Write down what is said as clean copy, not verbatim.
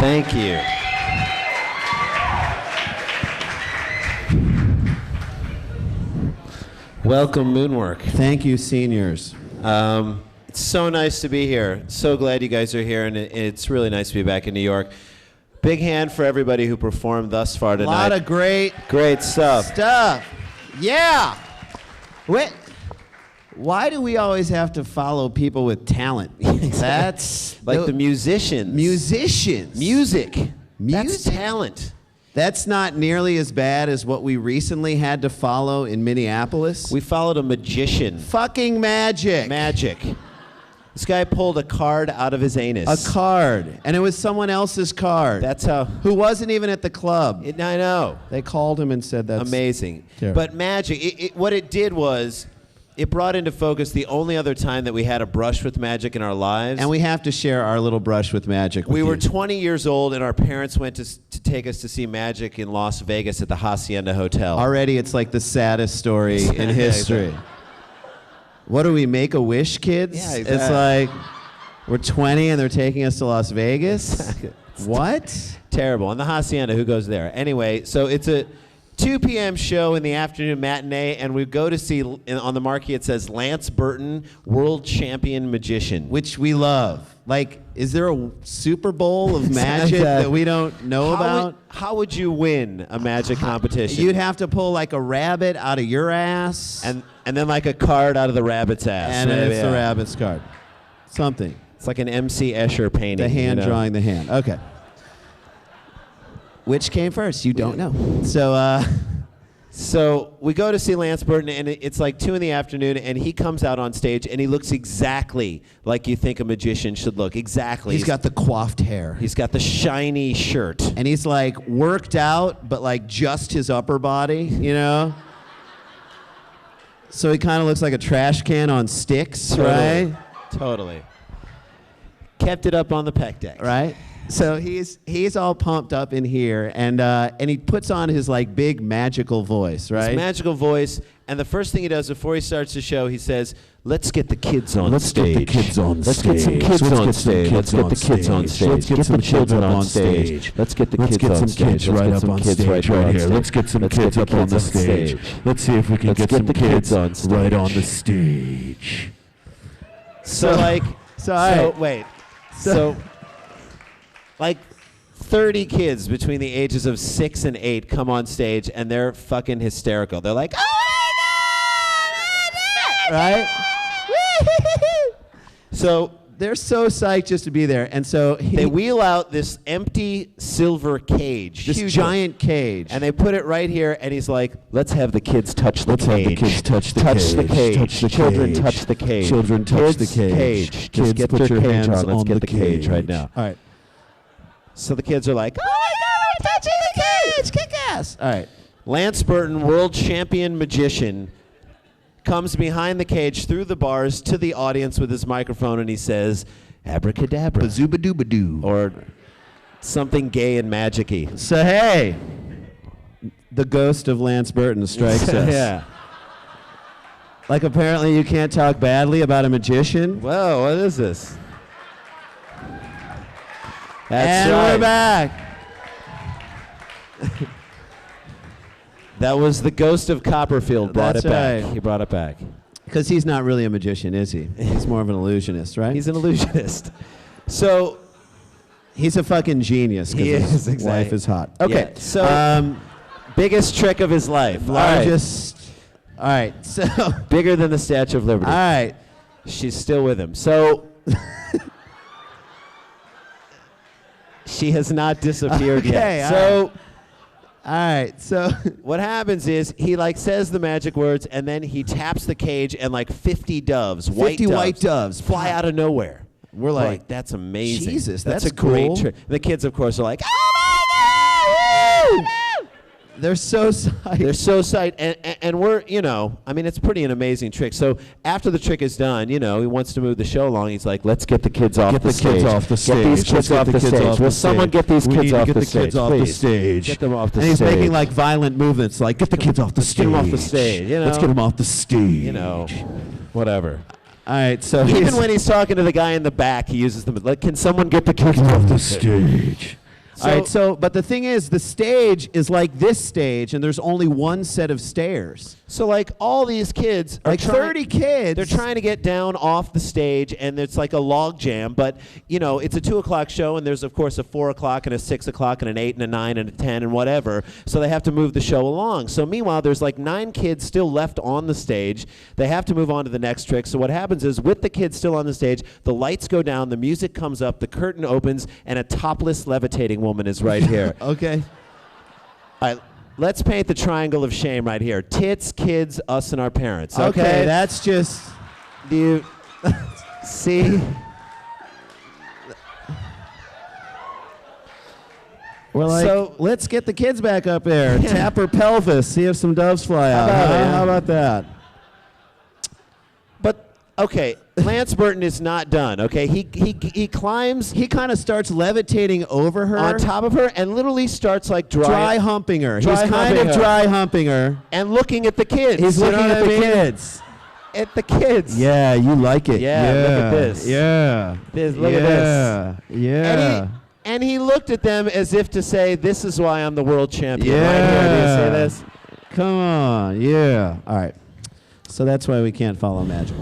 Thank you. Welcome, Moonwork. Thank you, seniors. It's so nice to be here. So glad you guys are here, and it's really nice to be back in New York. Big hand for everybody who performed thus far tonight. A lot of great stuff. Yeah. Why do we always have to follow people with talent? That's like the musicians. Music. That's talent. That's not nearly as bad as what we recently had to follow in Minneapolis. We followed a magician. Fucking magic. This guy pulled a card out of his anus. A card. And it was someone else's card. That's how. Who wasn't even at the club. I know. They called him and said that's amazing. Terrible. But magic, what it did was, it brought into focus the only other time that we had a brush with magic in our lives. And we have to share our little brush with magic with We were you. 20 years old, and our parents went to take us to see magic in Las Vegas at the Hacienda Hotel. Already, it's like the saddest story in history. What do we, Make-A-Wish kids? Yeah, exactly. It's like, we're 20 and they're taking us to Las Vegas? What? Terrible. And the Hacienda, who goes there? Anyway, so it's a 2 p.m. show in the afternoon matinee, and we go to see, on the marquee it says, Lance Burton, World Champion Magician. Which we love. Like, is there a Super Bowl of magic that we don't know about? How would you win a magic competition? You'd have to pull like a rabbit out of your ass. And then like a card out of the rabbit's ass. And it's the rabbit's card. Something. It's like an M.C. Escher painting. The hand drawing the hand. Okay. Which came first? You don't know. So we go to see Lance Burton, and it's like 2 in the afternoon, and he comes out on stage, and he looks exactly like you think a magician should look. Exactly. He's got the coiffed hair. He's got the shiny shirt. And he's like worked out, but like just his upper body, you know? So he kind of looks like a trash can on sticks, right? Totally. Kept it up on the pec deck. Right? So he's all pumped up in here, and he puts on his like big magical voice, right? His magical voice, and the first thing he does before he starts the show, he says, "Let's get the kids on stage. Let's get the kids on Let's stage. get some kids on stage. Let's get the kids on stage. Let's get some children children on stage. Let's get the kids on stage. Let's get some kids right up on stage right here. Let's get some kids up on the stage. Let's see if we can get some kids right on the stage." So like 30 kids between the ages of 6 and 8 come on stage, and they're fucking hysterical. They're like, "Oh my God!" Right? So they're so psyched just to be there, and so they wheel out this empty silver cage, this giant cage, and they put it right here. And he's like, "Let's have the kids touch the cage. Have the kids touch the cage. The cage. Touch the Children cage. touch the cage. Children touch the Kids, cage. Just Kids, get put your hands hands on. Let's on get the the cage right cage. now." All right. So the kids are like, "Oh my God, we're touching the cage! Kick ass!" All right. Lance Burton, world champion magician, comes behind the cage through the bars to the audience with his microphone, and he says, "Abracadabra." Bazooba-dooba-doo. Or something gay and magic-y. So hey, the ghost of Lance Burton strikes us. Yeah. Like apparently you can't talk badly about a magician. Whoa, what is this? And we're back. That was the ghost of Copperfield brought That's it back. right. He brought it back. Because he's not really a magician, is he? He's more of an illusionist, right? He's an illusionist. So he's a fucking genius. He His is, exactly. wife is hot. Okay. Yeah, so biggest trick of his life. Largest. All right. So bigger than the Statue of Liberty. All right. She's still with him. So she has not disappeared yet. So all right. So what happens is he like says the magic words, and then he taps the cage, and like 50 doves, white doves fly out of nowhere. We're like, that's amazing. Jesus, that's a cool. great trick. The kids, of course, are like, "Oh my God!" They're so psyched. They're so psyched, and we're, you know, I mean, it's pretty an amazing trick. So after the trick is done, you know, he wants to move the show along. He's like, let's get the kids off the stage. Get the kids off the stage. Get these kids off the stage. Will someone get these kids off the stage, please? Get them off the and stage. he's making like violent movements, like, get the kids off the stage. Get them off the stage, you know. Let's get them off the stage. You know, whatever. All right, so Even when he's talking to the guy in the back, he uses them. Like, can someone get the kids off the stage? all right, so, but the thing is, the stage is like this stage, and there's only one set of stairs. So, like, all these kids are Like 30 kids. They're trying to get down off the stage, and it's like a log jam. But, you know, it's a 2 o'clock show, and there's, of course, a 4 o'clock and a 6 o'clock and an 8 and a 9 and a 10 and whatever. So they have to move the show along. So meanwhile, there's like 9 kids still left on the stage. They have to move on to the next trick. So what happens is, with the kids still on the stage, the lights go down, the music comes up, the curtain opens, and a topless levitating woman is right here. Okay. All right, let's paint the triangle of shame right here. Tits, kids, us, and our parents. Okay, that's just. Do you see? We're like, So- let's get the kids back up there. Tap her pelvis. See if some doves fly out. about it? How about that? But okay, Lance Burton is not done. Okay, he climbs He kind of starts levitating over her. on top of her and literally starts like dry humping her. Dry He's kind humping of her. dry humping her. and looking at the kids. He's You looking know at what the I mean? kids. At the kids. Yeah, you like it. Yeah, look at this. Yeah. Look at this. Yeah. And he looked at them as if to say, "This is why I'm the world champion." Right here. Do you see this? Come on. Yeah. All right. So that's why we can't follow magic.